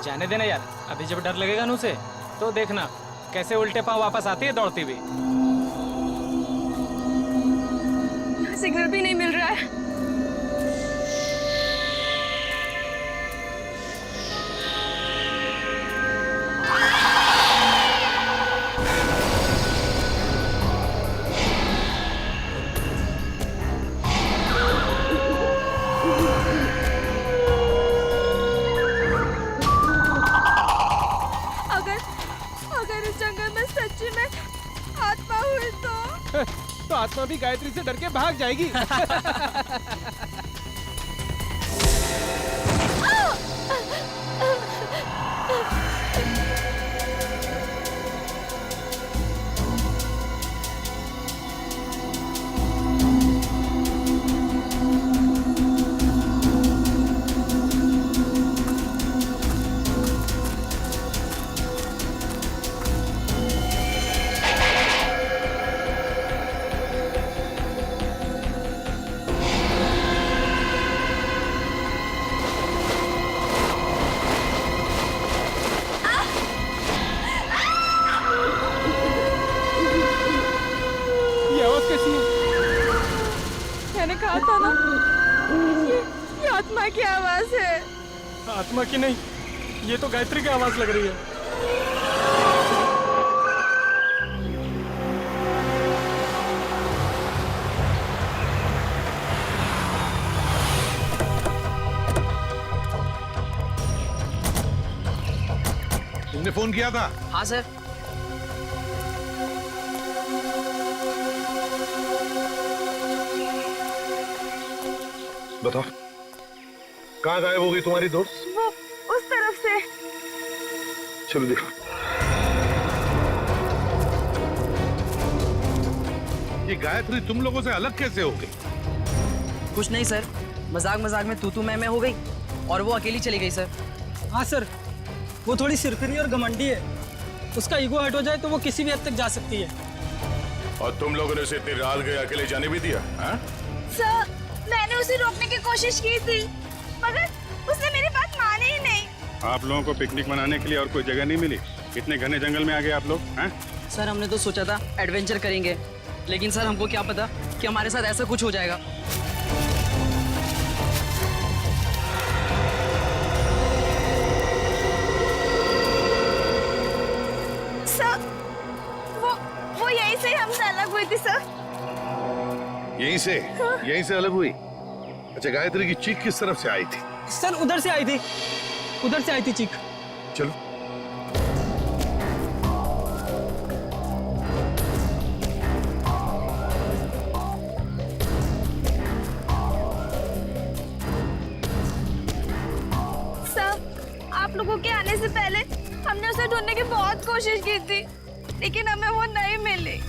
जाने देना यार, अभी जब डर लगेगा ना उसे तो देखना कैसे उल्टे पांव वापस आती है दौड़ती हुई। सिग्नल भी नहीं मिल रहा है। अगर इस जंगल में सच्ची में आत्मा हुई तो आत्मा भी गायत्री से डर के भाग जाएगी। मैंने कहा था ना, ये आत्मा की आवाज है। आत्मा की नहीं, ये तो गायत्री की आवाज लग रही है। तुमने फोन किया था? हाँ सर। बताओ, कहाँ गायब हो गई तुम्हारी दोस्त? वो उस तरफ से। चलो देखो। ये गायत्री तुम लोगों से अलग कैसे हो गई? कुछ नहीं सर, मजाक मजाक में तू मैं हो गई और वो अकेली चली गई सर। हाँ सर, वो थोड़ी सिरफिरी और घमंडी है। उसका ईगो हट हो जाए तो वो किसी भी हद तक जा सकती है। और तुम लोगों ने उसे इतनी रात गए अकेले जाने भी दिया? हाँ? सर, मैंने उसे रोकने की कोशिश की थी, मगर उसने मेरी बात मानी ही नहीं। आप लोगों को पिकनिक मनाने के लिए और कोई जगह नहीं मिली? इतने घने जंगल में आ गए आप लोग? हैं? सर हमने तो सोचा था एडवेंचर करेंगे, लेकिन सर हमको क्या पता कि हमारे साथ ऐसा कुछ हो जाएगा। सर, वो यहीं से हमसे अलग हुई थी सर। यहीं से? हाँ? यहीं से अलग हुई? अच्छा, गायत्री की चीख किस तरफ से आई थी? सर उधर से आई थी, उधर से आई थी चीख। चलो। सर, आप लोगों के आने से पहले हमने उसे ढूंढने की बहुत कोशिश की थी, लेकिन हमें वो नहीं मिली।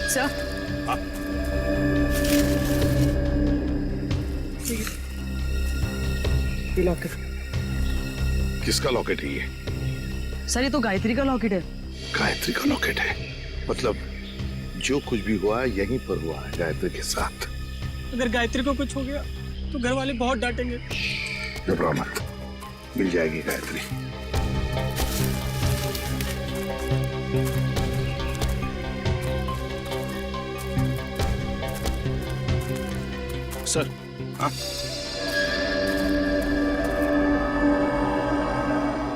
Sir locket. किसका लॉकेट है ये? सर ये तो गायत्री का लॉकेट है। गायत्री का लॉकेट है? मतलब जो कुछ भी हुआ है यहीं पर हुआ है गायत्री के साथ। अगर गायत्री को कुछ हो गया तो घर वाले बहुत डांटेंगे। घबराओ मत, मिल जाएगी गायत्री। सर। हाँ?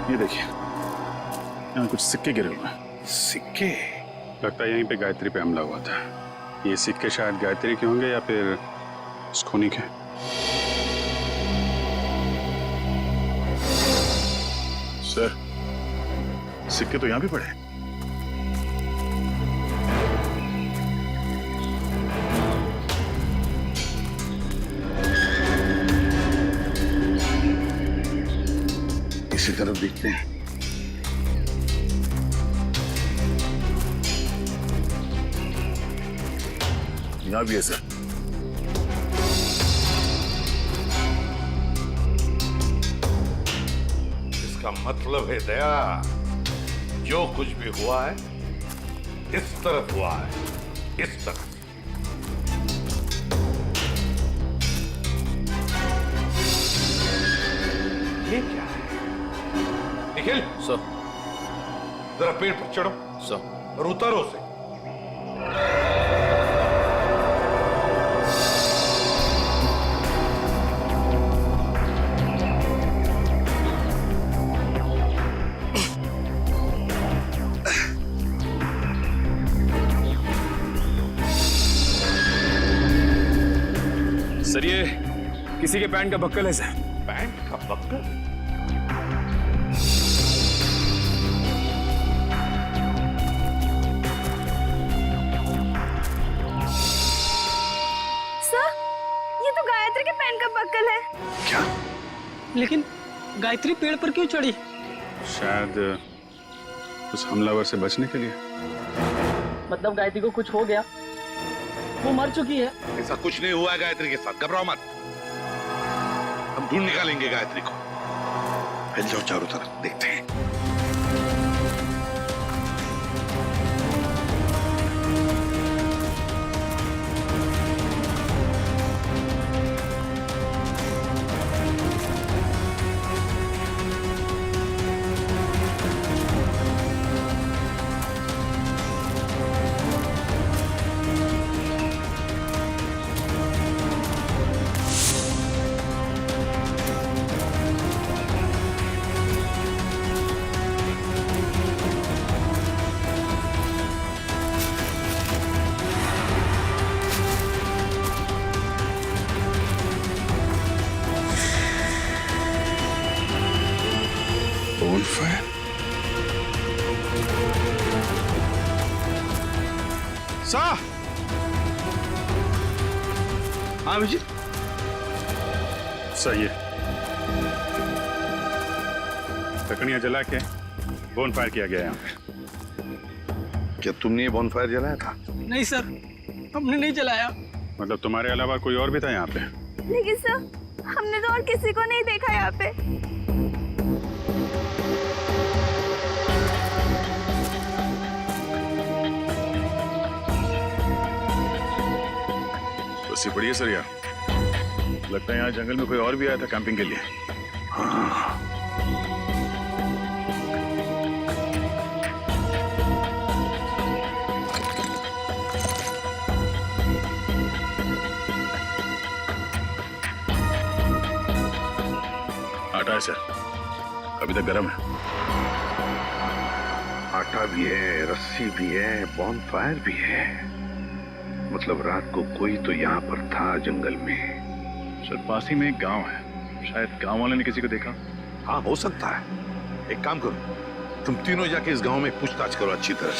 ये देखिए, यहाँ कुछ सिक्के गिरे हुए हैं। सिक्के? लगता है यहीं पे गायत्री पे हमला हुआ था। ये सिक्के शायद गायत्री के होंगे या फिर खूनी के। सर, सिक्के तो यहाँ भी पड़े हैं। इसी तरफ देखते हैं। यहाँ भी है सर। इसका मतलब है दया, जो कुछ भी हुआ है इस तरफ हुआ है, इस तरफ। ये क्या है? निखिल सर। जरा पेड़ पर चढ़ो सर। और उतारो से। सर ये किसी के पैंट का बक्कल है सर। पैंट का बक्कल? सर, ये तो गायत्री के पैंट का बक्कल है। क्या? लेकिन गायत्री पेड़ पर क्यों चढ़ी? शायद उस हमलावर से बचने के लिए। मतलब गायत्री को कुछ हो गया, वो मर चुकी है। ऐसा कुछ नहीं हुआ है गायत्री के साथ, घबराओ मत। हम ढूंढ निकालेंगे गायत्री को। फैल जाओ चारों तरफ, देखते हैं। Bonfire? सा हाँ विजय, सही है। लकड़ियां जला के बोनफायर किया गया यहाँ पे। क्या तुमने ये बॉनफायर जलाया था? नहीं सर, हमने नहीं जलाया। मतलब तुम्हारे अलावा कोई और भी था यहाँ पे? लेकिन सर, हमने तो और किसी को नहीं देखा यहाँ पे। बस ये बढ़िया सर यार, लगता है यहाँ जंगल में कोई और भी आया था कैंपिंग के लिए। हाँ। आटा है सर, अभी तक गर्म है। आटा भी है, रस्सी भी है, बॉनफायर भी है। मतलब रात को कोई तो यहाँ पर था जंगल में। सर पास ही में एक गांव है, शायद गांव वाले ने किसी को देखा। हाँ हो सकता है। एक काम करो, तुम तीनों जाके इस गांव में पूछताछ करो अच्छी तरह से।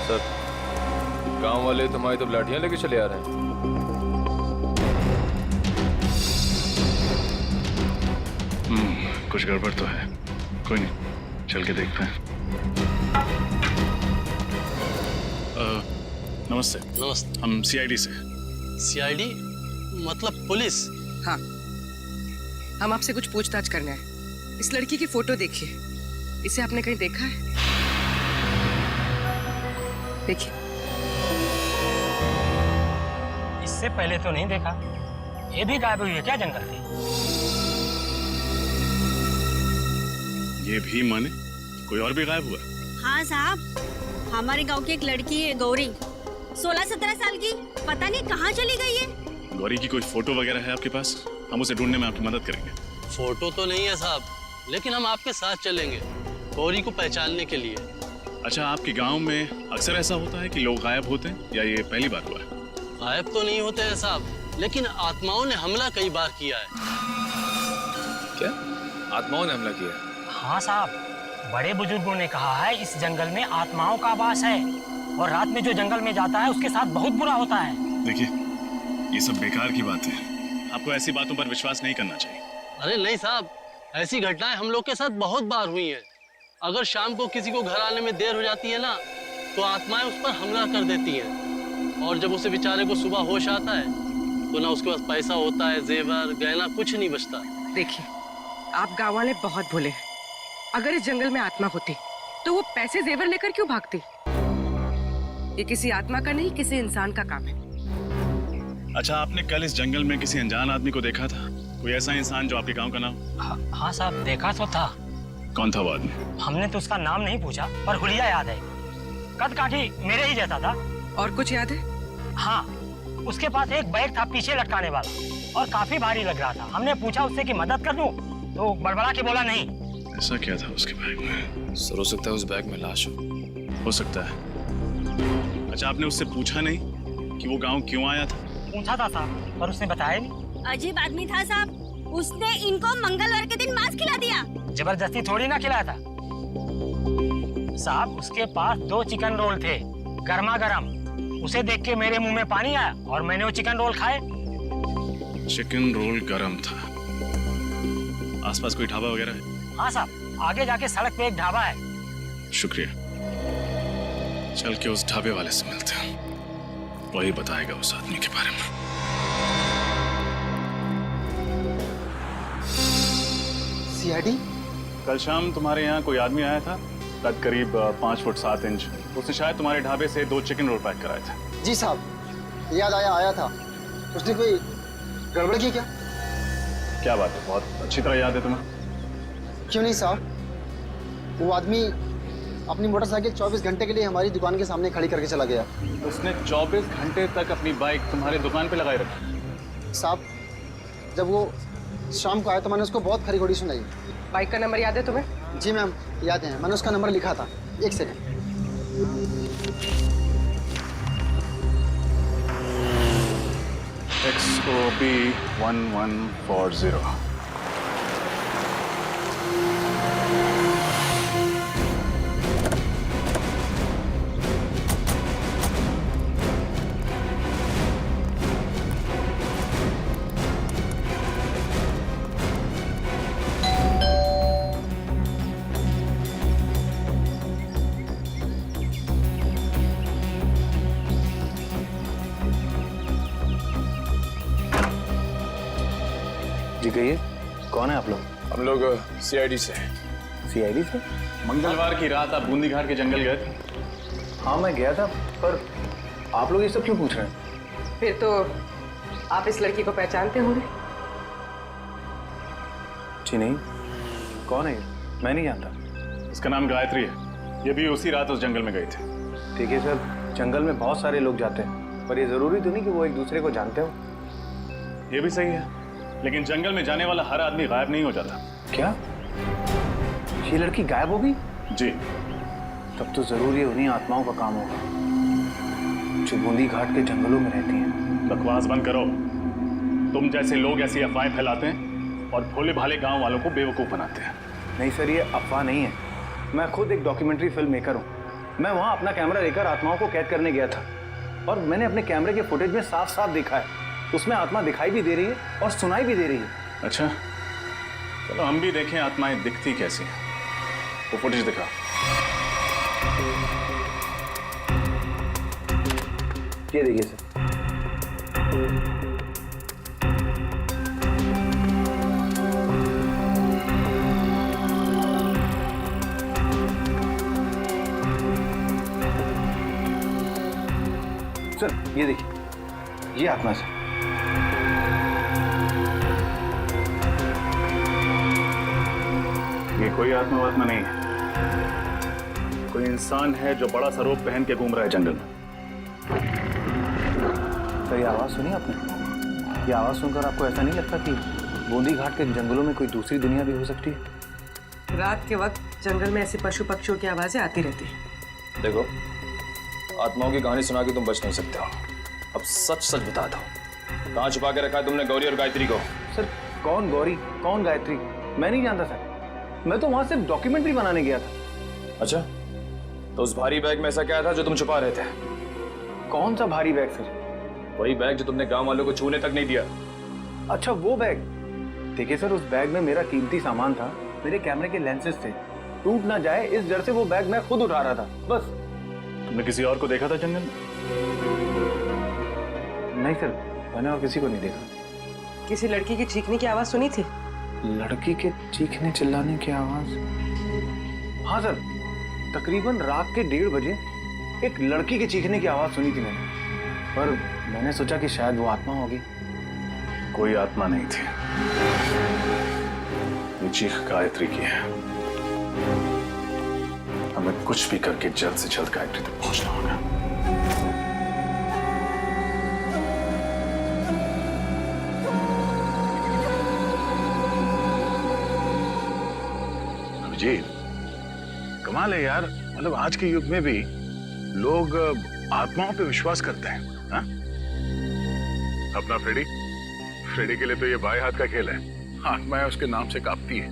सर गांव वाले तुम्हारी तो लाठियां लेके चले आ रहे हैं। कुछ गड़बड़ तो है, कोई नहीं, चल के देखते हैं। नमस्ते। नमस्ते। हम सीआईडी से। सीआईडी मतलब पुलिस? हाँ, हम आपसे कुछ पूछताछ करना है। इस लड़की की फोटो देखिए, इसे आपने कहीं देखा है? देखिए। इससे पहले तो नहीं देखा। ये भी गायब हुई है क्या जंगल से? ये भी माने कोई और भी गायब हुआ? हाँ साहब, हमारे गांव की एक लड़की है गौरी, 16-17 साल की, पता नहीं कहाँ चली गई है। गौरी की कोई फोटो वगैरह है आपके पास? हम उसे ढूंढने में आपकी मदद करेंगे। फोटो तो नहीं है साहब, लेकिन हम आपके साथ चलेंगे गौरी को पहचानने के लिए। अच्छा, आपके गांव में अक्सर ऐसा होता है कि लोग गायब होते हैं या ये पहली बार हुआ है? गायब तो नहीं होते हैं साहब, लेकिन आत्माओं ने हमला कई बार किया है। क्या आत्माओं ने हमला किया? हाँ साहब, बड़े बुजुर्गों ने कहा है इस जंगल में आत्माओं का वास है और रात में जो जंगल में जाता है उसके साथ बहुत बुरा होता है। देखिए, ये सब बेकार की बात है, आपको ऐसी बातों पर विश्वास नहीं करना चाहिए। अरे नहीं साहब, ऐसी घटनाएं हम लोग के साथ बहुत बार हुई हैं। अगर शाम को किसी को घर आने में देर हो जाती है ना, तो आत्माएं उस पर हमला कर देती हैं। और जब उसे बेचारे को सुबह होश आता है तो ना उसके पास पैसा होता है, जेवर गहना कुछ नहीं बचता। देखिए, आप गाँव वाले बहुत भोले हैं। अगर इस जंगल में आत्मा होती तो वो पैसे जेवर लेकर क्यों भागती? ये किसी आत्मा का नहीं, किसी इंसान का काम है। अच्छा, आपने कल इस जंगल में किसी अनजान आदमी को देखा था? कोई ऐसा इंसान जो आपके गांव का नाम? हाँ साहब, देखा तो था। कौन था वो आदमी? हमने तो उसका नाम नहीं पूछा, पर हुलिया याद है। कद काठी मेरे ही जैसा था। और कुछ याद है? हाँ, उसके पास एक बैग था पीछे लटकाने वाला, और काफी भारी लग रहा था। हमने पूछा उससे कि मदद कर दूं, तो बड़बड़ा के बोला नहीं। ऐसा क्या था उसके बैग में? सर, हो सकता है उस बैग में लाश हो सकता है। अच्छा, आपने उससे पूछा नहीं कि वो गांव क्यों आया था? पूछा था साहब, पर उसने बताया नहीं। अजीब आदमी था साहब, उसने इनको मंगलवार के दिन मांस खिला दिया। जबरदस्ती थोड़ी ना खिलाया था साहब। उसके पास 2 चिकन रोल थे, गर्मा गर्म। उसे देख के मेरे मुंह में पानी आया और मैंने वो चिकन रोल खाए। चिकन रोल गरम था। आसपास कोई ढाबा वगैरह है? हाँ साहब, आगे जाके सड़क पे एक ढाबा है। शुक्रिया। चल के उस ढाबे वाले से मिलते हैं, वही बताएगा उस आदमी के बारे में। सीआईडी? कल शाम तुम्हारे यहाँ कोई आदमी आया था, कद करीब 5 फुट 7 इंच। उसने शायद तुम्हारे ढाबे से 2 चिकन रोल पैक कराए थे। जी साहब, याद आया था। उसने कोई गड़बड़ की क्या? क्या बात है, बहुत अच्छी तरह याद है तुम्हें। क्यों नहीं साहब, वो आदमी अपनी मोटरसाइकिल 24 घंटे के लिए हमारी दुकान के सामने खड़ी करके चला गया। उसने 24 घंटे तक अपनी बाइक तुम्हारी दुकान पे लगाए रखी? साहब, जब वो शाम को आया तो मैंने उसको बहुत खरी खोड़ी सुनाई। बाइक का नंबर याद है तुम्हें? जी मैम, याद है, मैंने उसका नंबर लिखा था। एक सेकंड। XOB 1140। जी कहिए, कौन है आप लोग? हम लोग CID से। CID से? मंगलवार की रात आप बूंदी घाट के जंगल गए थे? हाँ मैं गया था, पर आप लोग ये सब क्यों पूछ रहे हैं? फिर तो आप इस लड़की को पहचानते होंगे। जी नहीं, कौन है ये? मैं नहीं जानता। इसका नाम गायत्री है। ये भी उसी रात उस जंगल में गई थी। ठीक है सर, जंगल में बहुत सारे लोग जाते हैं, पर ये जरूरी तो नहीं कि वो एक दूसरे को जानते हो। ये भी सही है, लेकिन जंगल में जाने वाला हर आदमी गायब नहीं हो जाता। क्या ये लड़की गायब हो गई? जी। तब तो जरूर ये उन्हीं आत्माओं का काम होगा जो बूंदी घाट के जंगलों में रहती हैं। बकवास बंद करो। तुम जैसे लोग ऐसी अफवाहें फैलाते हैं और भोले भाले गांव वालों को बेवकूफ बनाते हैं। नहीं सर, ये अफवाह नहीं है। मैं खुद एक डॉक्यूमेंट्री फिल्म मेकर हूँ। मैं वहाँ अपना कैमरा लेकर आत्माओं को कैद करने गया था, और मैंने अपने कैमरे के फुटेज में साफ साफ देखा है, उसमें आत्मा दिखाई भी दे रही है और सुनाई भी दे रही है। अच्छा, चलो हम भी देखें आत्माएं दिखती कैसी हैं। वो फुटेज दिखा। ये देखिए सर। सर ये देखिए, ये आत्मा से। ये कोई आत्मा नहीं है, कोई इंसान है जो बड़ा सा रोब पहन के घूम रहा है जंगल में। तो ये आवाज सुनी आपने? ये आवाज सुनकर आपको ऐसा नहीं लगता कि बूंदी घाट के जंगलों में कोई दूसरी दुनिया भी हो सकती है? रात के वक्त जंगल में ऐसे पशु पक्षियों की आवाजें आती रहती हैं। देखो, आत्माओं की कहानी सुना के तुम बच नहीं सकते हो। अब सच सच बता दो, कहाँ छुपा के रखा है तुमने गौरी और गायत्री को? सर कौन गौरी, कौन गायत्री, मैं नहीं जानता सर। मैं तो वहां सिर्फ डॉक्यूमेंट्री बनाने गया था। अच्छा, तो उस भारी बैग में ऐसा क्या था जो तुम छुपा रहे थे? कौन सा भारी बैग सर? वही बैग जो तुमने गांव वालों को छूने तक नहीं दिया। अच्छा वो बैग। देखिए सर, उस बैग में मेरा कीमती सामान था, मेरे कैमरे के लेंसेज थे। टूट ना जाए इस डर से वो बैग मैं खुद उठा रहा था, बस। तुमने किसी और को देखा था जंगल में? नहीं सर, मैंने और किसी को नहीं देखा। किसी लड़की की चीखने की आवाज सुनी थी? लड़की के चीखने चिल्लाने की आवाज? हाँ सर, तकरीबन रात के 1:30 बजे एक लड़की के चीखने की आवाज सुनी थी मैंने, पर मैंने सोचा कि शायद वो आत्मा होगी। कोई आत्मा नहीं थी, ये चीख गायत्री की है। हमें कुछ भी करके जल्द से जल्द गायत्री तक पहुंचना होगा। अभिजीत, कमाल है यार, मतलब आज के युग में भी लोग आत्माओं पे विश्वास करते हैं। हा? अपना फ्रेडी के लिए तो ये बाएं हाथ का खेल है, आत्माएं उसके नाम से कांपती है।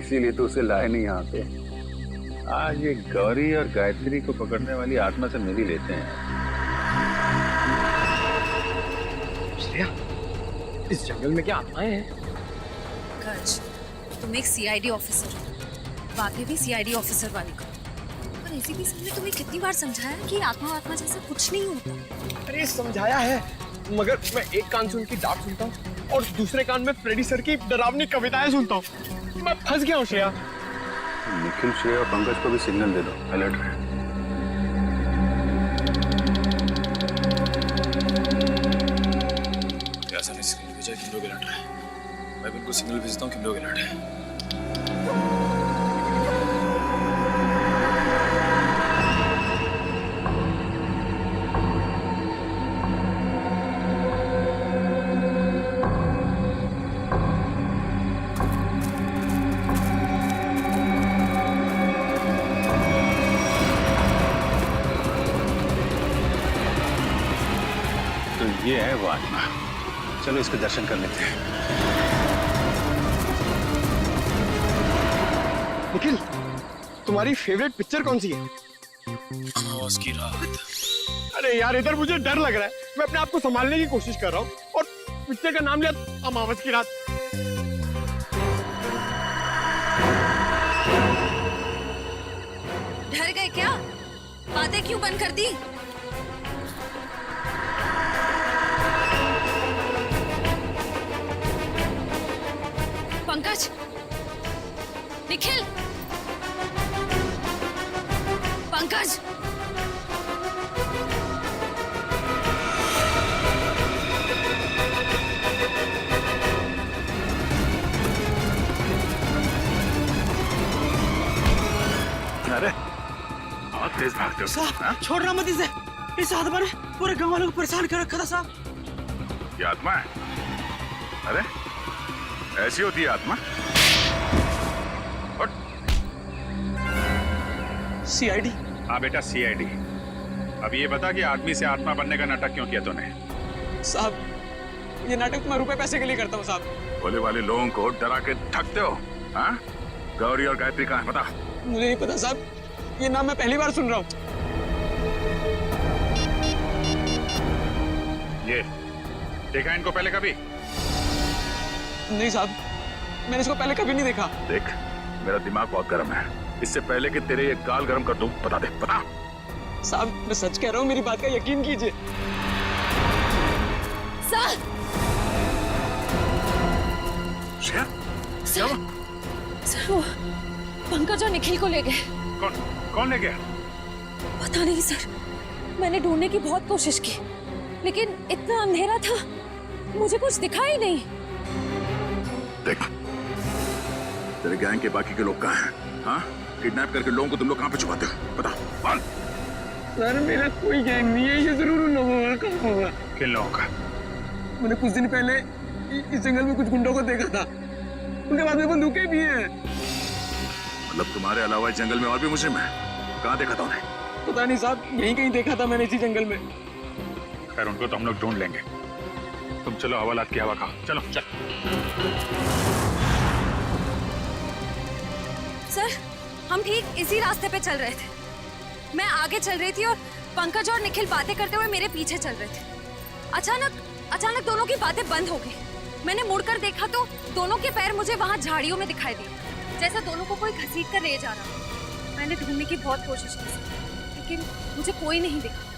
इसीलिए तो उसे लाए नहीं यहाँ पे। आज ये गौरी और गायत्री को पकड़ने वाली आत्मा से मिल ही लेते हैं। श्रेया, इस जंगल में क्या आत्माएं हैं? पंकज, तुम एक सीआईडी ऑफिसर हो, बातें भी सीआईडी ऑफिसर वाली करो। पर एसीपी सर ने तुम्हें कितनी बार समझाया कि आत्मा जैसा कुछ नहीं होता। अरे समझाया है, मगर मैं एक कान से उनकी डांट सुनता हूँ और दूसरे कान में फ्रेडी सर की डरावनी कविताएं सुनता हूँ। मैं फंस गया हूँ श्रेया। निखिल, श्रेया और पंकज को भी सिग्नल दे दो, अलर्ट रहे। ऐसा नहीं, सिग्नल भेजा, किन लोग अलर्ट रहे। मैं भी इनको सिग्नल भेजता हूँ, किन लोग अलर्ट है। ये है वो आत्मा, चलो इसके दर्शन कर लेते हैं। निखिल, तुम्हारी फेवरेट पिक्चर कौन सी है? अमावस की रात। अरे यार, इधर मुझे डर लग रहा है। मैं अपने आप को संभालने की कोशिश कर रहा हूँ और पिक्चर का नाम लिया अमावस की रात। डर गए क्या? बातें क्यों बंद कर दी? पंकज, निखिल, पंकज, अरे बहुत तेज भागते हो। साहब, छोड़ना मत इसे। इस आत्मा ने पूरे गांव वालों को परेशान कर रखा था साहब। ये आत्मा है? अरे ऐसी होती है आत्मा? सीआईडी। हाँ बेटा, सीआईडी। अब ये बता कि आदमी से आत्मा बनने का नाटक क्यों किया तूने? साहब, ये नाटक मैं रुपए पैसे के लिए करता हूँ साहब। भोले वाले लोगों को डरा के ठगते हो। हाँ? गौरी और गायत्री कहाँ है बता? मुझे नहीं पता साहब, ये नाम मैं पहली बार सुन रहा हूँ। ये देखा इनको पहले कभी? नहीं साहब, मैंने इसको पहले कभी नहीं देखा। देख, मेरा दिमाग बहुत गर्म है। इससे पहले कि तेरे ये गाल गर्म कर दूं, बता दे, बता। साहब, मैं सच कह रहा हूँ, मेरी बात का यकीन कीजिए। सर, श्रेया, सर वो पंकज और निखिल को ले गए। कौन ले गया? पता नहीं सर, मैंने ढूंढने की बहुत कोशिश की, लेकिन इतना अंधेरा था, मुझे कुछ दिखा ही नहीं। देख, तेरे गैंग के बाकी के लोग कहाँ हैं? हाँ? किडनैप करके लोगों को तुम लोग कहाँ पे छुपाते हो? बता, बोल। सर, मेरा कोई गैंग नहीं है, ये जरूर उन लोगों का काम होगा। किन लोगों का? मैंने कुछ दिन पहले इस जंगल में कुछ गुंडों को देखा था, उनके बाद में बंदूकें भी हैं। मतलब तुम्हारे अलावा इस जंगल में और भी मुजरिम है? कहाँ देखा था उन्हें? पता नहीं साहब, यहीं कहीं देखा था मैंने इसी जंगल में। खैर, उनको तो हम लोग ढूंढ लेंगे। तुम चलो, हवालात की हवा खाओ। चलो चल। सर, हम ठीक इसी रास्ते पे चल रहे थे। मैं आगे चल रही थी और पंकज और निखिल बातें करते हुए मेरे पीछे चल रहे थे। अचानक दोनों की बातें बंद हो गई। मैंने मुड़कर देखा तो दोनों के पैर मुझे वहां झाड़ियों में दिखाई दिए, जैसे दोनों को कोई घसीट कर ले जा रहा। मैंने ढूंढने की बहुत कोशिश की, लेकिन मुझे कोई नहीं दिखा।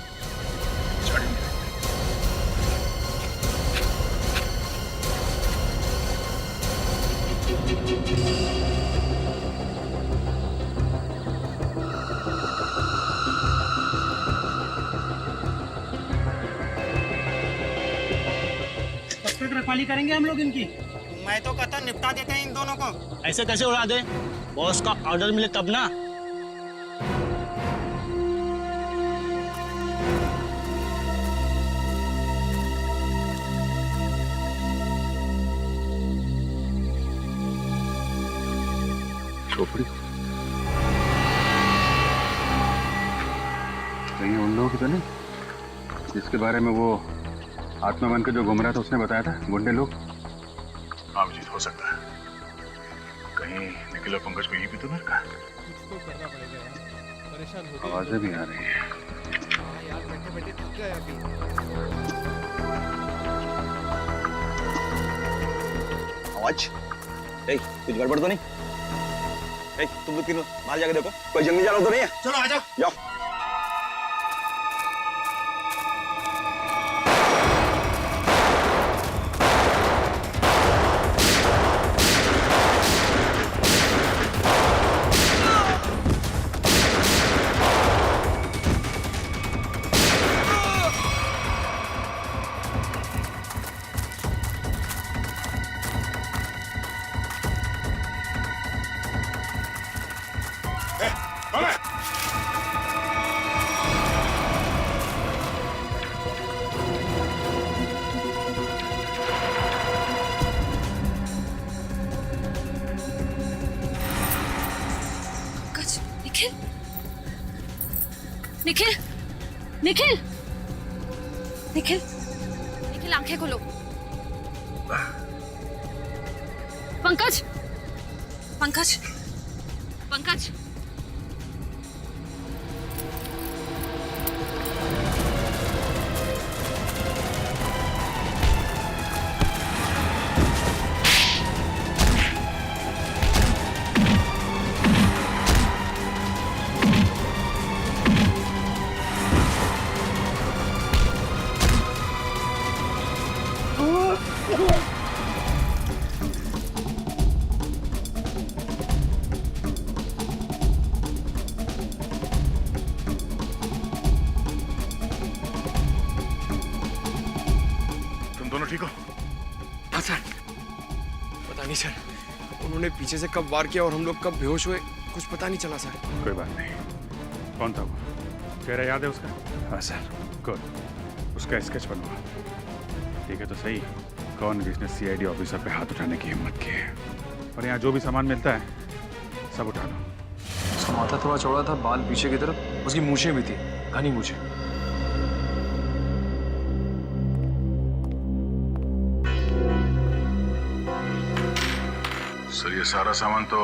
रखवाली करेंगे हम लोग इनकी। मैं तो कहता निपटा देते हैं इन दोनों को। ऐसे कैसे उड़ा दे? बॉस का ऑर्डर मिले तब ना। खोपड़ी कहीं उन लोगों की तो नहीं जिसके बारे में वो आत्मा बन के जो घूम रहा था उसने बताया था, गुंडे लोग? हाँ अभिजीत, हो सकता है कहीं निखिल और पंकज को यही भी तो घर का। आवाजें भी आ रही है। यार बैठे बैठे थक गए अभी। आवाज, कुछ गड़बड़ तो नहीं? तुम लोग तीनों बाहर जाके देखो, कोई जंगली जानवर तो नहीं है? चलो आ जाओ। जाओ। निखिल, निखिल, निखिल, निखिल आंखें खोलो। पंकज, पंकज, पंकज। ठीक हो? हाँ सर। पता नहीं सर, उन्होंने पीछे से कब वार किया और हम लोग कब बेहोश हुए, कुछ पता नहीं चला सर। कोई बात नहीं। कौन था वो? चेहरा याद है उसका? हाँ सर। गुड, उसका स्केच बनवा। ठीक है तो सही, कौन जिसने सीआईडी ऑफिसर पे हाथ उठाने की हिम्मत की है? और यहाँ जो भी सामान मिलता है सब उठा लो। उसका माथा थोड़ा चौड़ा था, बाल पीछे की तरफ, उसकी मूछें भी थी, घनी मूछें। सर ये सारा सामान तो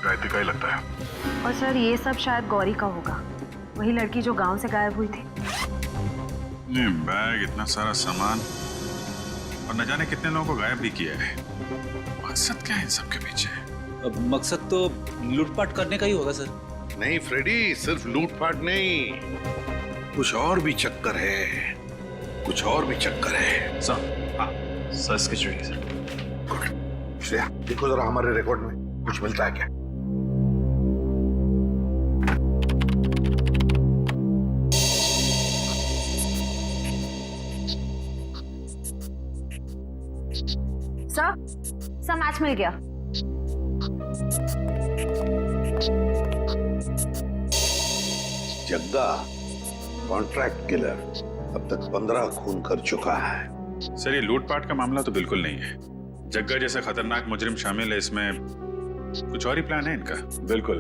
गायत्री का ही लगता है। और सर ये सब शायद गौरी का होगा, वही लड़की जो गांव से गायब हुई थी। नहीं, बैग, इतना सारा सामान और न जाने कितने लोगों को गायब भी किया है। मकसद क्या है इन सबके पीछे? अब मकसद तो लूटपाट करने का ही होगा सर। नहीं फ्रेडी, सिर्फ लूटपाट नहीं, कुछ और भी चक्कर है, कुछ और भी चक्कर है। सर, हाँ sir, sketch ready sir. Shreya देखो जरा हमारे रिकॉर्ड में कुछ मिलता है क्या? सर मैच मिल गया। जग्गा कॉन्ट्रैक्ट किलर अब तक 15 खून कर चुका है। सर ये लूटपाट का मामला तो बिल्कुल नहीं है। जग्गा जैसा खतरनाक मुजरिम शामिल है इसमें, कुछ और ही प्लान है इनका। बिल्कुल,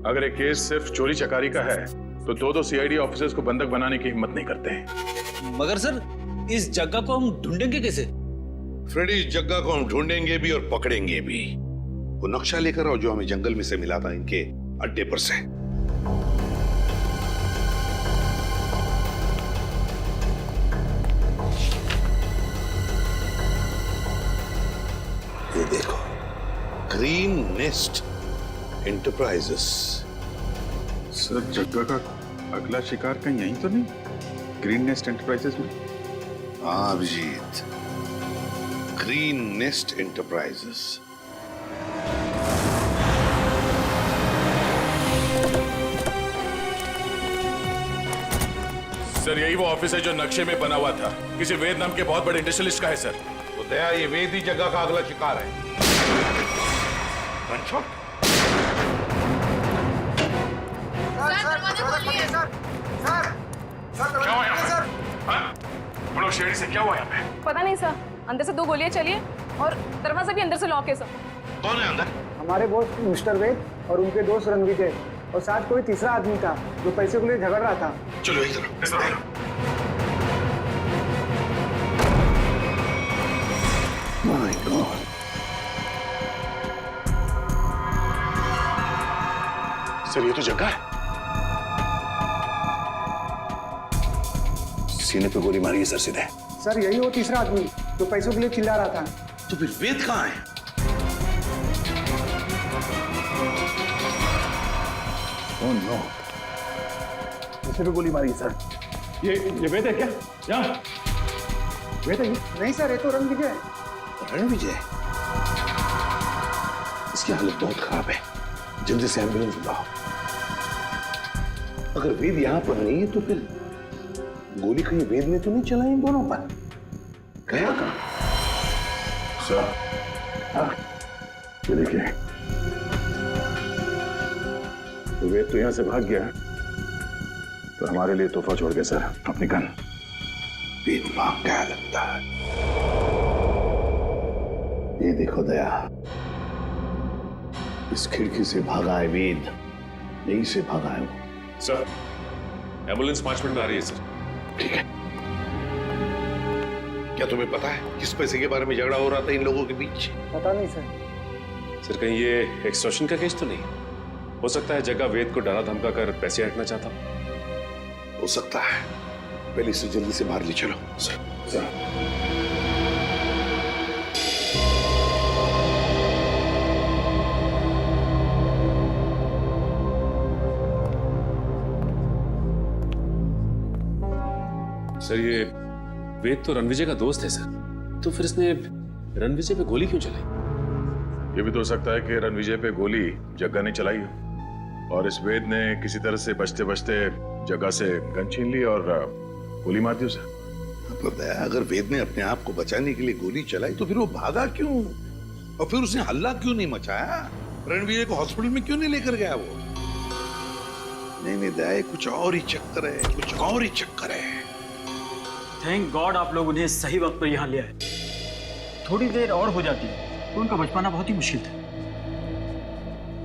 अगर ये केस सिर्फ चोरी चकारी का है तो दो सीआईडी ऑफिसर्स को बंधक बनाने की हिम्मत नहीं करते हैं। मगर सर इस जग्गा को हम ढूंढेंगे कैसे? फ्रेडी, इस जग्गा को हम ढूंढेंगे भी और पकड़ेंगे भी। वो नक्शा लेकर आओ जो हमें जंगल में से मिला था इनके अड्डे पर से। ये देखो, ग्रीन नेस्ट एंटरप्राइजेस। सर जग्गा का अगला शिकार कहीं यहीं तो नहीं, ग्रीन नेस्ट एंटरप्राइजेस में? हाँ Abhijit, Green Nest Enterprises. Sir यही वो ऑफिस है जो नक्शे में बना हुआ था, किसी वेद नाम के बहुत बड़े इंडस्ट्रियलिस्ट का है सर। वो दया ये वेद ही जगह का अगला शिकार है। गनशॉट? क्या हुआ यहाँ पे? हाँ? बोलो शेरी से क्या हुआ यहाँ पे? पता नहीं सर, अंदर से 2 गोलियां चली और दरवाजा भी अंदर से लॉक है सर। कौन है अंदर? हमारे बॉस मिस्टर वेद और उनके दोस्त रणविजय और साथ कोई तीसरा आदमी था जो पैसे के लिए झगड़ रहा था। चलो इधर। माय गॉड, सर ये तो जग्गा है। सीने पे गोली मारी है सर सीधे। सर यही वो तीसरा आदमी जो पैसों के लिए चिल्ला रहा था। तो फिर वेद कहाँ है? ओह नो, इसे पे गोली मारी है सर। ये वेद है क्या? यहाँ वेद है? नहीं सर, ये तो रणविजय है। रणविजय? इसकी हालत बहुत खराब है, जल्दी से एम्बुलेंस बुलाओ। अगर वेद यहाँ पर नहीं है तो फिर गोली कहीं वेद ने तो नहीं चलाई इन दोनों पर? गया कहाँ? सर, हाँ, ये देखिए, तो वेद तो यहां से भाग गया, तो हमारे लिए तोहफा छोड़ गया सर, अपनी गन। वेद भाग गया लगता है। ये देखो दया, इस खिड़की से भागा है वेद, यहीं से भागा है वो। सर, एम्बुलेंस 5 मिनट में आ रही है सर। ठीक है। क्या तुम्हें पता है किस पैसे के बारे में झगड़ा हो रहा था इन लोगों के बीच? पता नहीं सर। सर कहीं ये एक्सटॉर्शन का केस तो नहीं? हो सकता है जगह वेद को डरा धमका कर पैसे हटना चाहता हो सकता है। पहले इसे जल्दी से बाहर ले चलो। सर। सर ये वेद तो रणविजय का दोस्त है सर, तो फिर इसने रणविजय पे गोली क्यों चलाई? ये भी तो हो सकता है कि रणविजय पे गोली जग्गा ने चलाई हो और इस वेद ने किसी तरह से बचते बचते जग्गा से गन छीन ली और गोली मार दी उसे। अगर वेद ने अपने आप को बचाने के लिए गोली चलाई तो फिर वो भागा क्यों और फिर उसने हल्ला क्यों नहीं मचाया? रणविजय को हॉस्पिटल में क्यों नहीं लेकर गया वो? नहीं दया, कुछ और ही चक्कर है, कुछ और ही चक्कर है। थैंक गॉड आप लोग उन्हें सही वक्त पर यहाँ ले आए। थोड़ी देर और हो जाती तो उनका बच पाना बहुत ही मुश्किल था।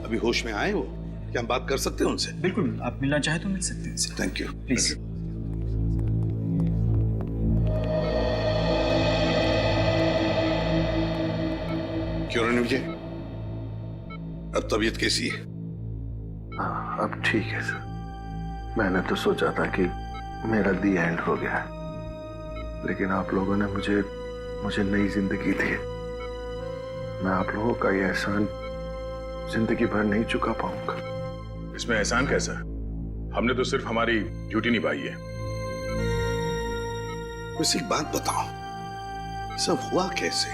अभी होश में आए वो? क्या हम बात कर सकते हैं उनसे? बिल्कुल, आप मिलना चाहे तो मिल सकते हैं। Thank you. प्लीज। क्यों रणविजय, अब तबीयत कैसी है? हाँ, अब ठीक है सर। मैंने तो सोचा था कि मेरा दी एंड हो गया, लेकिन आप लोगों ने मुझे नई जिंदगी दी। मैं आप लोगों का ये एहसान जिंदगी भर नहीं चुका पाऊंगा। इसमें एहसान कैसा? हमने तो सिर्फ हमारी ड्यूटी निभाई है। वैसे एक बात बताओ, सब हुआ कैसे?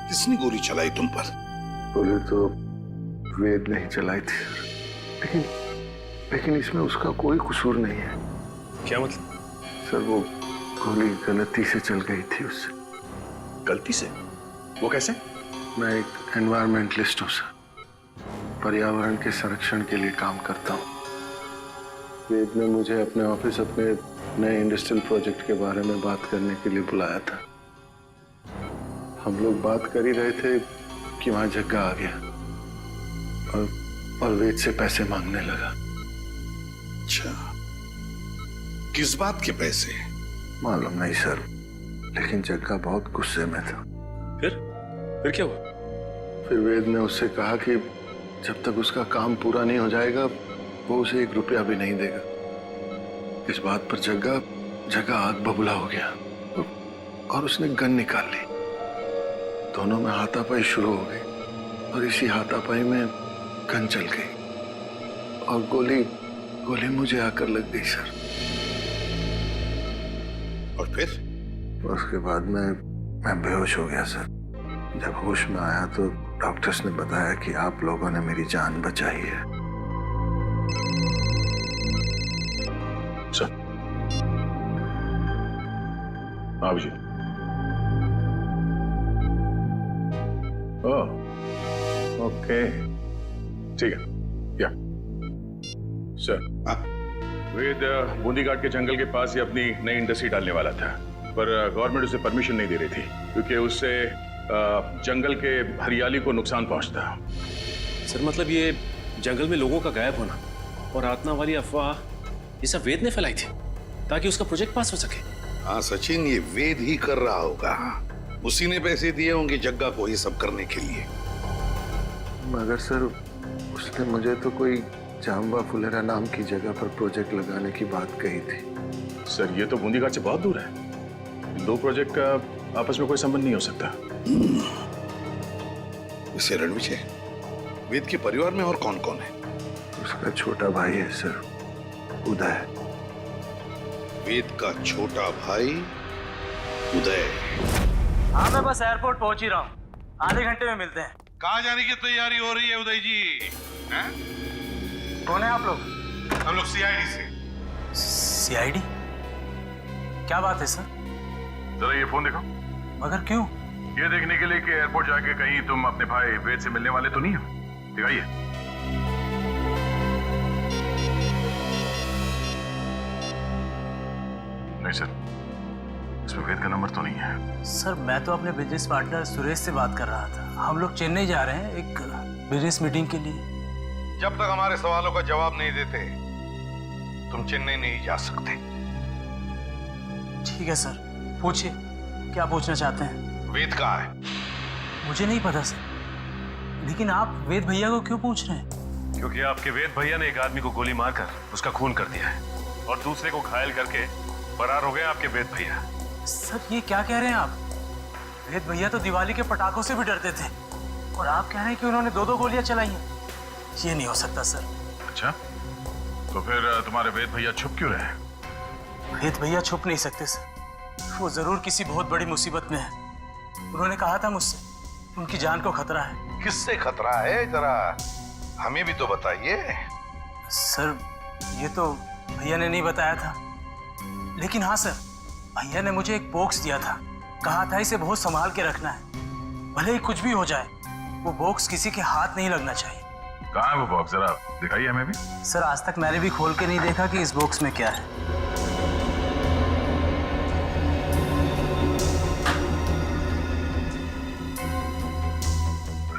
किसने गोली चलाई तुम पर? गोली तो वेद नहीं चलाई थी, लेकिन इसमें उसका कोई कसूर नहीं है। क्या मतलब? सर वो गोली गलती से चल गई थी उससे। गलती से? वो कैसे? मैं एक एनवायरमेंटलिस्ट हूँ सर, पर्यावरण के संरक्षण के लिए काम करता हूँ। वेद ने मुझे अपने ऑफिस अपने नए इंडस्ट्रियल प्रोजेक्ट के बारे में बात करने के लिए बुलाया था। हम लोग बात कर ही रहे थे कि वहां जग्गा आ गया और वेद से पैसे मांगने लगा। अच्छा, किस बात के पैसे? मालूम नहीं सर, लेकिन जग्गा बहुत गुस्से में था। फिर क्या हुआ? फिर वेद ने उससे कहा कि जब तक उसका काम पूरा नहीं हो जाएगा वो उसे 1 रुपया भी नहीं देगा। इस बात पर जग्गा आग बबूला हो गया और उसने गन निकाल ली। दोनों में हाथापाई शुरू हो गई और इसी हाथापाई में गन चल गई और गोली मुझे आकर लग गई सर। और फिर? उसके बाद मैं बेहोश हो गया सर। जब होश में आया तो डॉक्टर्स ने बताया कि आप लोगों ने मेरी जान बचाई है। सर, आप जी। ओह, ओके, ठीक है, या सर। वेद बूंदी घाट के जंगल के पास ही अपनी नई इंडस्ट्री डालने वाला था, पर गवर्नमेंट उसे परमिशन नहीं दे रही थी क्योंकि उससे जंगल के हरियाली को नुकसान पहुंचता। सर मतलब ये जंगल में लोगों का गायब होना और आत्मा वाली अफवाह ये सब वेद ने फैलाई थी ताकि उसका प्रोजेक्ट पास हो सके। हाँ सचिन, ये वेद ही कर रहा होगा। उसी ने पैसे दिए होंगे जग्गा को ये सब करने के लिए। मगर सर उसने मुझे तो कोई जाम्बा फुलेरा नाम की जगह पर प्रोजेक्ट लगाने की बात कही थी। सर ये तो बूंदी घाट से बहुत दूर है। दो प्रोजेक्ट का आपस में कोई संबंध नहीं हो सकता। इसे रणविजय, वेद के परिवार में और कौन कौन है? उसका छोटा भाई है सर, उदय। वेद का छोटा भाई उदय। हाँ मैं बस एयरपोर्ट पहुंच ही रहा हूँ, आधे घंटे में मिलते हैं। कहाँ जाने की तैयारी हो रही है उदय जी? हैं? कौन है आप लोग? हम लोग सीआईडी से। सीआईडी? क्या बात है सर? जरा ये फोन देखो। मगर क्यों? ये देखने के लिए कि एयरपोर्ट जाके कहीं तुम अपने भाई वेद से मिलने वाले तो नहीं हो। दिखाइए। नहीं सर, इसमें वेद का नंबर तो नहीं है। सर मैं तो अपने बिजनेस पार्टनर सुरेश से बात कर रहा था। हम लोग चेन्नई जा रहे हैं एक बिजनेस मीटिंग के लिए। जब तक हमारे सवालों का जवाब नहीं देते तुम चेन्नई नहीं जा सकते। ठीक है सर, पूछिए क्या पूछना चाहते हैं। वेद कहाँ है? मुझे नहीं पता सर, लेकिन आप वेद भैया को क्यों पूछ रहे हैं? क्योंकि आपके वेद भैया ने एक आदमी को गोली मारकर उसका खून कर दिया है और दूसरे को घायल करके फरार हो गए आपके वेद भैया। सर ये क्या कह रहे हैं आप? वेद भैया तो दिवाली के पटाखों से भी डरते थे और आप कह रहे हैं कि उन्होंने दो गोलियां चलाई हैं। ये नहीं हो सकता सर। अच्छा, तो फिर तुम्हारे वेद भैया छुप क्यों रहे? वेद भैया छुप नहीं सकते सर, वो जरूर किसी बहुत बड़ी मुसीबत में है। उन्होंने कहा था मुझसे, उनकी जान को खतरा है। किससे खतरा है, जरा हमें भी तो बताइए। सर ये तो भैया ने नहीं बताया था, लेकिन हाँ सर, भैया ने मुझे एक बॉक्स दिया था, कहा था इसे बहुत संभाल के रखना है, भले ही कुछ भी हो जाए वो बॉक्स किसी के हाथ नहीं लगना चाहिए। कहाँ है वो बॉक्स, जरा दिखाइए हमें भी। सर आज तक मैंने भी खोल के नहीं देखा कि इस बॉक्स में क्या है।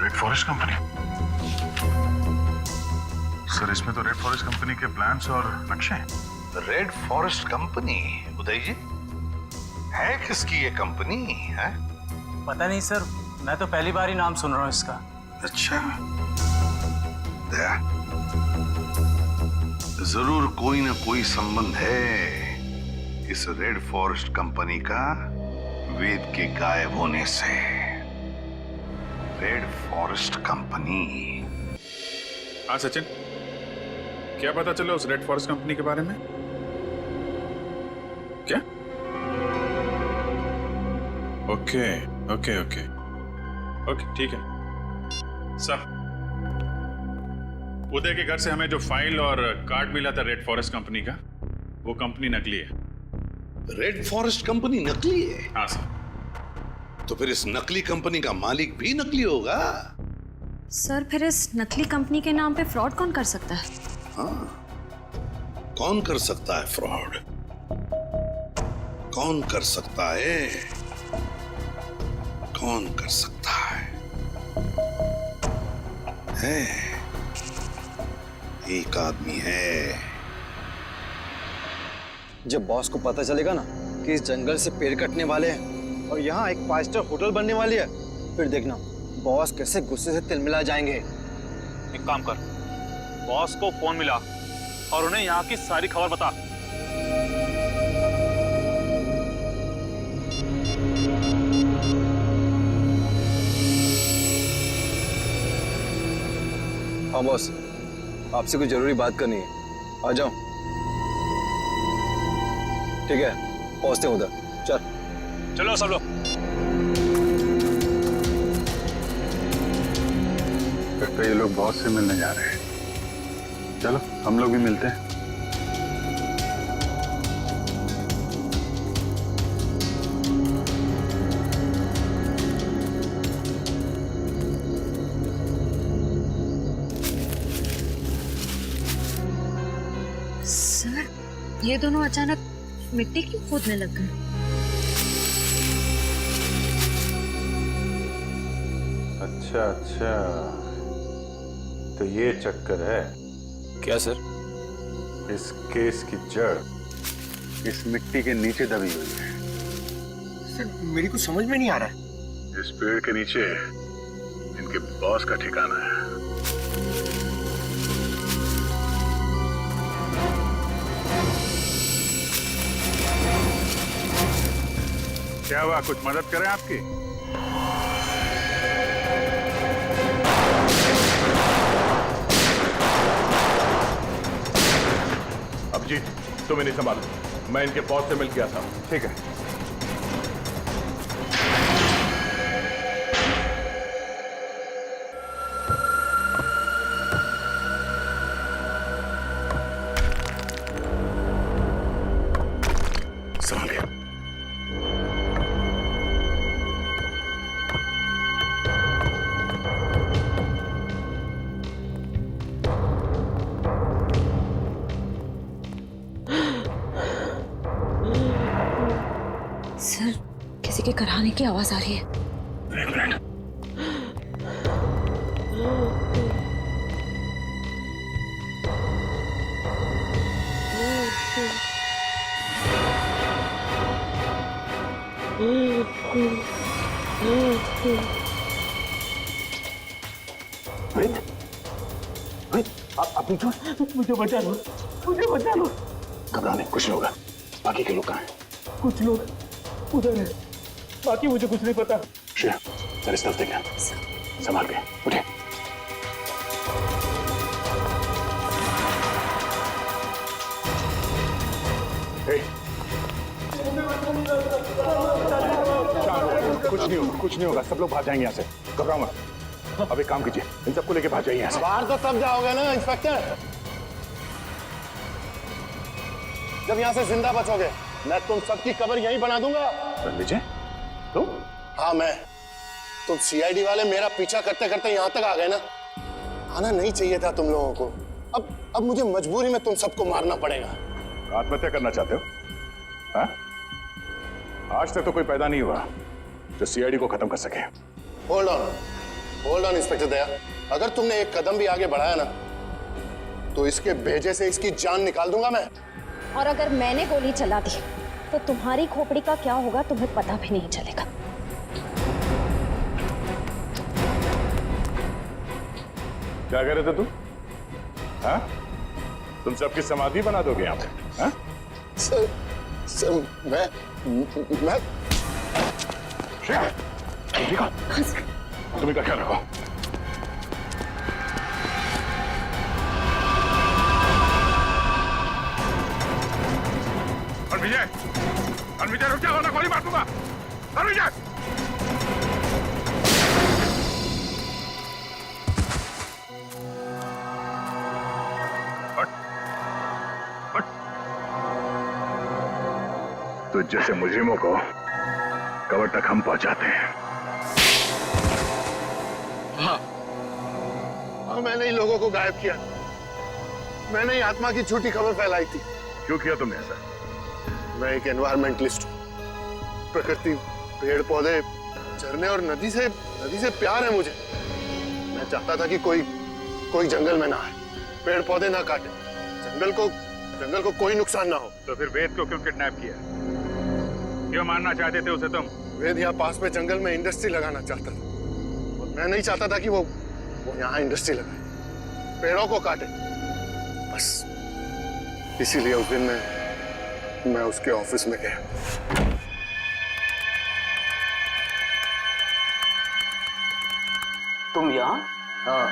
Red forest company. सर इसमें तो रेड फॉरेस्ट कंपनी के प्लान्स और नक्शे हैं। Red forest company? Uday ji, है किसकी ये कंपनी है? पता नहीं सर, मैं तो पहली बार ही नाम सुन रहा हूँ इसका। अच्छा, जरूर कोई ना कोई संबंध है इस रेड फॉरेस्ट कंपनी का वेद के गायब होने से। Red forest company. हाँ सचिन, क्या पता चला उस रेड फॉरेस्ट कंपनी के बारे में? क्या? ओके ओके ओके ओके, ठीक है सर। उदय के घर से हमें जो फाइल और कार्ड मिला था रेड फॉरेस्ट कंपनी का, वो कंपनी नकली है। रेड फॉरेस्ट कंपनी नकली है? हाँ सर। तो फिर इस नकली कंपनी का मालिक भी नकली होगा? सर फिर इस नकली कंपनी के नाम पे फ्रॉड कौन कर सकता है? हाँ, कौन कर सकता है फ्रॉड? कौन कर सकता है? कौन कर सकता है? एक आदमी है। जब बॉस को पता चलेगा ना कि इस जंगल से पेड़ कटने वाले हैं और यहाँ एक 5 स्टार होटल बनने वाली है, फिर देखना बॉस कैसे गुस्से से तिलमिला जाएंगे। एक काम कर, बॉस को फोन मिला और उन्हें यहाँ की सारी खबर बता। हाँ बॉस, आपसे कुछ जरूरी बात करनी है, आ जाओ। ठीक है, पहुंचते हैं उधर। चल चलो सब लोग। लगता है ये लोग बॉस से मिलने जा रहे हैं। चलो हम लोग भी मिलते हैं। ये दोनों अचानक मिट्टी क्यों खोदने लग गए? अच्छा अच्छा, तो ये चक्कर है क्या सर? इस केस की जड़ इस मिट्टी के नीचे दबी हुई है। सर मेरी कुछ समझ में नहीं आ रहा है। इस पेड़ के नीचे इनके बॉस का ठिकाना है। क्या हुआ, कुछ मदद करें आपकी? अभिजीत, तुम इन्हें संभालो, मैं इनके बॉस से मिल के आता हूं। ठीक है। संभालिए। सर किसी के कराने की आवाज आ रही है। एक मिनट। आप मुझे बचा लो, मुझे बचा लो। घबराने कुछ नहीं होगा। बाकी के लोग कहाँ हैं? कुछ लोग उधर है, बाकी मुझे कुछ नहीं पता। श्रेया, जरा इस तरफ देखना, संभाल के उठे। कुछ नहीं होगा, सब लोग भाग जाएंगे यहाँ से। घबराओ मत। अब एक काम कीजिए, इन सबको लेके भाग जाइए यहाँ से। बाहर तो तब जाओगे ना इंस्पेक्टर, जब यहाँ से जिंदा बचोगे। मैं तुम सबकी कब्र यहीं बना दूंगा। रणविजय, तुम? हाँ मैं। तुम सीआईडी वाले मेरा पीछा करते करते यहाँ तक आ गए ना। आना नहीं चाहिए था तुम लोगों को। अब मुझे मजबूरी में तुम सबको मारना पड़ेगा। आत्महत्या करना चाहते हो? हाँ? आज तक तो कोई पैदा नहीं हुआ जो सीआईडी को खत्म कर सके। होल्ड ऑन इंस्पेक्टर दया, अगर तुमने एक कदम भी आगे बढ़ाया ना तो इसके भेजे से इसकी जान निकाल दूंगा मैं। और अगर मैंने गोली चला दी तो तुम्हारी खोपड़ी का क्या होगा तुम्हें पता भी नहीं चलेगा। क्या कह रहे थे तुम? हाँ? तुम सबकी समाधि बना दोगे यहाँ पे? हाँ? सर मैं श्रेया, तुम इनका ख्याल रखो। रणविजय रुक जाओ, वरना गोली मार दूंगा। रणविजय! तो जैसे मुजरिमों को कबर तक हम पहुंचाते हैं। हाँ, मैंने ही लोगों को गायब किया। मैंने ही आत्मा की झूठी खबर फैलाई थी। क्यों किया तुमने ऐसा? मैं एक एनवायरमेंटलिस्ट हूँ। प्रकृति, पेड़ पौधे, झरने और नदी से प्यार है मुझे। मैं चाहता था कि कोई जंगल में ना आए, पेड़ पौधे ना काटे, जंगल को कोई नुकसान ना हो। तो फिर वेद को क्यों किडनैप किया? क्यों मारना चाहते थे उसे तुम? वेद यहाँ पास में जंगल में इंडस्ट्री लगाना चाहता था और मैं नहीं चाहता था कि वो यहाँ इंडस्ट्री लगाए, पेड़ों को काटे। बस इसीलिए उस दिन मैं उसके ऑफिस में गया। तुम यहाँ? हाँ।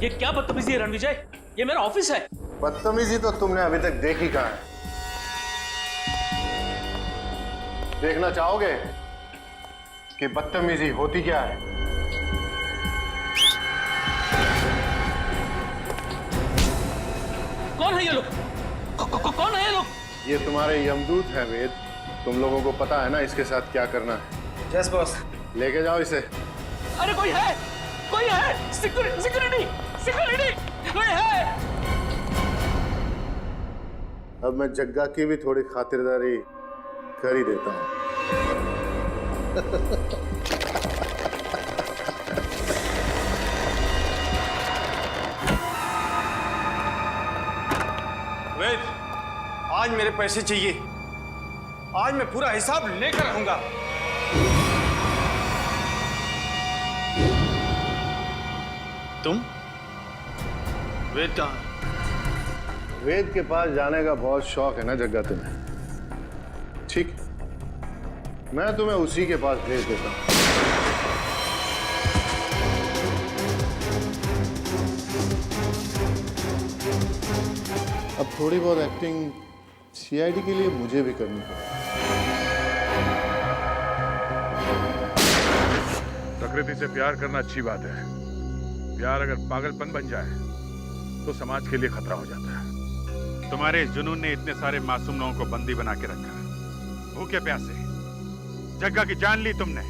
ये क्या बदतमीजी है रणविजय? ये मेरा ऑफिस है। बदतमीजी तो तुमने अभी तक देखी कहाँ है? देखना चाहोगे कि बदतमीजी होती क्या है? कौन है ये लोग? कौन है ये लोग? ये तुम्हारे यमदूत हैं वेद। तुम लोगों को पता है ना इसके साथ क्या करना है। Yes boss. लेके जाओ इसे। अरे कोई है, कोई है। Security, security, security. खड़े हैं। अब मैं जग्गा की भी थोड़ी खातिरदारी कर ही देता हूँ। वेद, आज मेरे पैसे चाहिए। आज मैं पूरा हिसाब लेकर रहूंगा। तुम? वेद कहाँ? वेद के पास जाने का बहुत शौक है ना जग्गा तुम्हें? ठीक, मैं तुम्हें उसी के पास भेज देता हूँ। अब थोड़ी बहुत एक्टिंग सीआईडी के लिए मुझे भी करनी पड़ेगी। प्रकृति से प्यार करना अच्छी बात है। प्यार अगर पागलपन बन जाए तो समाज के लिए खतरा हो जाता है। तुम्हारे इस जुनून ने इतने सारे मासूम लोगों को बंदी बना के रखा। भूखे प्यासे जग्गा की जान ली तुमने।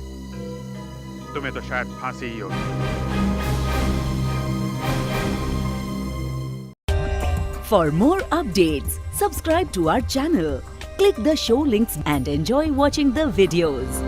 तुम्हें तो शायद फांसी ही होगी। For more updates, subscribe to our channel, click the show links and enjoy watching the videos.